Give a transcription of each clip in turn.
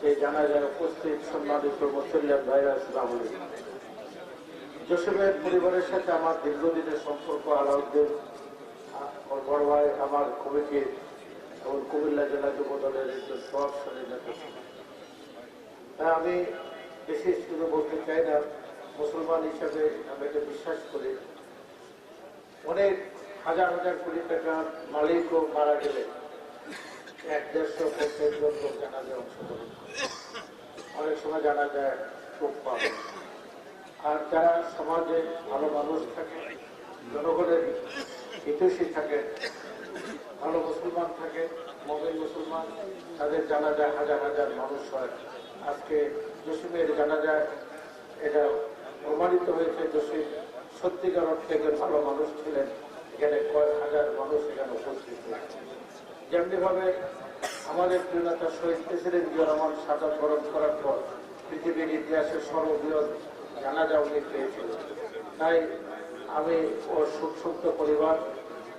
এই জানাজায় উপস্থিত সম্মানিত মুসল্লিয়ান ভাইরা, আসসালামু আলাইকুম। জসিমের পরিবারের সাথে আমার দীর্ঘদিনের সম্পর্ক। আলাউদ্দিন বড় ভাই আমার কমিটির এবং কুমিল্লা জেলা যুব দলের একজন প্রভাবশালী নেতা ছিলেন। তাই আমি বেশি শুধু বলতে চাই না, মুসলমান হিসাবে আমি এটা বিশ্বাস করি, অনেক হাজার হাজার কোটি টাকার মালিকও মারা গেলে 150-50 জন লোক জানাজায় অংশগ্রহণ করে। অনেক সময় জানা যায় খুব কম। আর যারা সমাজে ভালো মানুষ থাকে, জনগণের হিতৈষী থাকে, ভালো মুসলমান থাকে, মুমিন মুসলমান, তাদের জানাজায় হাজার হাজার মানুষ হয়। আজকে জসিমের জানাজায় এটা প্রমাণিত হয়েছে, জসিম সত্যিকার অর্থে একজন ভালো মানুষ ছিলেন। এখানে কয়েক হাজার মানুষ এখানে উপস্থিত হয়েছে। যেমনিভাবে আমাদের প্রিয় নেতা শহীদ প্রেসিডেন্ট জিয়া রহমান শাহাদাত বরণ করার পর পৃথিবীর ইতিহাসের সর্ববৃহৎ জানাজা উনি পেয়েছিলেন। তাই আমি ওর সুখ পরিবার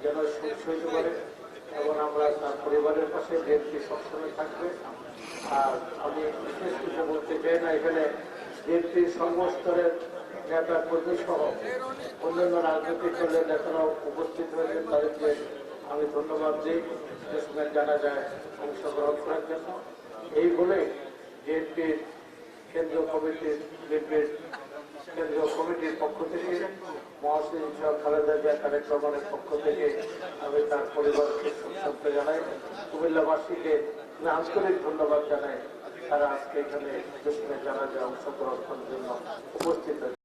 যেন সুখ সইতে পারে এবং আমরা তার পরিবারের পাশে বিএনপি সবসময় থাকবে। আর আমি বিশেষ কিছু বলতে চাই না, এখানে বিএনপির সর্বস্তরের নেতা কর্মী সহ অন্যান্য রাজনৈতিক দলের নেতারাও উপস্থিত হয়েছেন। তাদেরকে আমি ধন্যবাদ দিই জসিমের জানাজায় অংশগ্রহণ করার জন্য। এই বলে বিএনপির কেন্দ্রীয় কমিটির পক্ষ থেকে মহাসচিব খালেদা জিয়া তারেক রহমানের পক্ষ থেকে আমি তার পরিবারকে শুভেচ্ছা জানাই। কুমিল্লাবাসীকে আন্তরিক ধন্যবাদ জানাই, তারা আজকে এখানে জসিমের জানাজায় অংশগ্রহণ করার জন্য উপস্থিত হয়েছে।